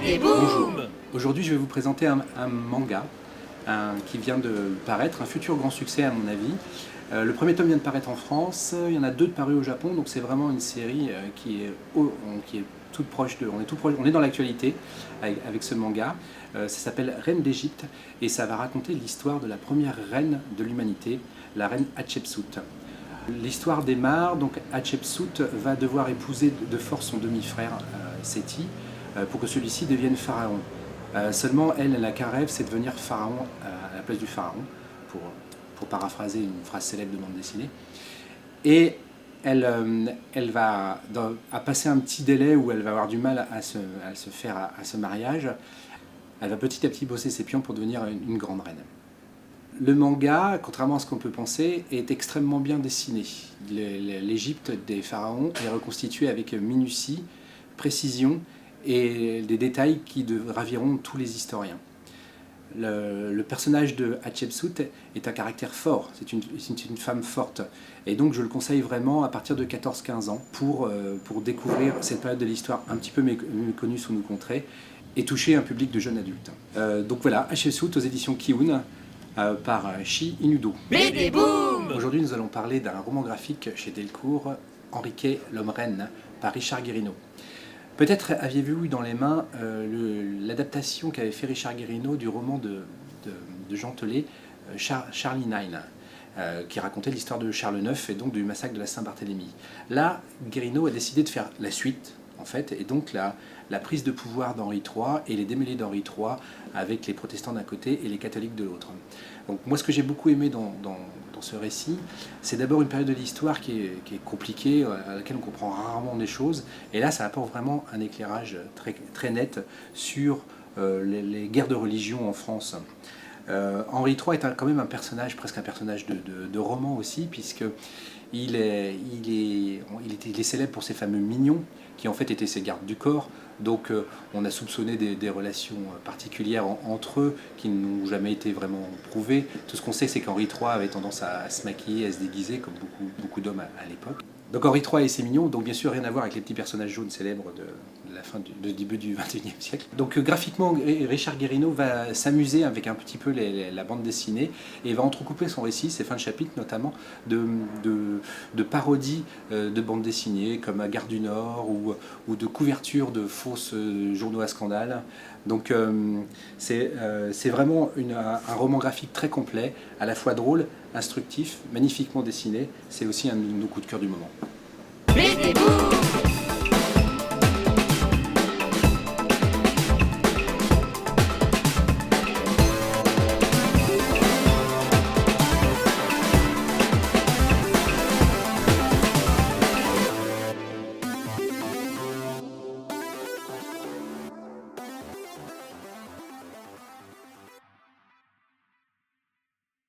Bonjour. Aujourd'hui, je vais vous présenter un manga qui vient de paraître, un futur grand succès à mon avis. Le premier tome vient de paraître en France, il y en a deux de parus au Japon, donc c'est vraiment une série qui est toute proche de... On est dans l'actualité avec ce manga. Ça s'appelle Reine d'Égypte et ça va raconter l'histoire de la première reine de l'humanité, la reine Hatshepsut. L'histoire démarre, donc Hatshepsut va devoir épouser de force son demi-frère Séti pour que celui-ci devienne pharaon. Seulement, elle n'a qu'un rêve, c'est de devenir pharaon à la place du pharaon, pour paraphraser une phrase célèbre de bande dessinée. Et elle va passer un petit délai où elle va avoir du mal à se faire à ce mariage. Elle va petit à petit bosser ses pions pour devenir une grande reine. Le manga, contrairement à ce qu'on peut penser, est extrêmement bien dessiné. L'Égypte des pharaons est reconstituée avec minutie, précision et des détails qui raviront tous les historiens. Le personnage de Hatshepsut est un caractère fort, c'est une femme forte. Et donc je le conseille vraiment à partir de 14-15 ans pour découvrir cette période de l'histoire un petit peu méconnue sous nos contrées et toucher un public de jeunes adultes. Donc voilà, Hatshepsut aux éditions Kiun par Shi Inudo. Aujourd'hui nous allons parler d'un roman graphique chez Delcourt, Enrique l'homme reine, par Richard Guérino. Peut-être aviez-vous eu dans les mains l'adaptation qu'avait fait Richard Guérino du roman de Jean Telet, Charlie IX, qui racontait l'histoire de Charles IX et donc du massacre de la Saint-Barthélemy. Là, Guérino a décidé de faire la suite, en fait, et donc la prise de pouvoir d'Henri III et les démêlés d'Henri III avec les protestants d'un côté et les catholiques de l'autre. Donc moi, ce que j'ai beaucoup aimé dans ce récit, c'est d'abord une période de l'histoire qui est compliquée, à laquelle on comprend rarement des choses, et là ça apporte vraiment un éclairage très net sur les guerres de religion en France. Henri III est quand même un personnage, presque un personnage de roman aussi, puisqu'il est célèbre pour ses fameux mignons, qui en fait étaient ses gardes du corps. Donc on a soupçonné des relations particulières entre eux qui n'ont jamais été vraiment prouvées. Tout ce qu'on sait, c'est qu'Henri III avait tendance à se maquiller, à se déguiser, comme beaucoup d'hommes à l'époque. Donc Henri III et ses mignons, donc bien sûr rien à voir avec les petits personnages jaunes célèbres de la fin du début du XXIe siècle. Donc graphiquement, Richard Guérino va s'amuser avec un petit peu la bande dessinée et va entrecouper son récit, ses fins de chapitre notamment, de parodies de bandes dessinées comme Gare du Nord ou de couvertures de fausses journaux à scandale. Donc c'est vraiment un roman graphique très complet, à la fois drôle, instructif, magnifiquement dessiné. C'est aussi un de nos coups de cœur du moment.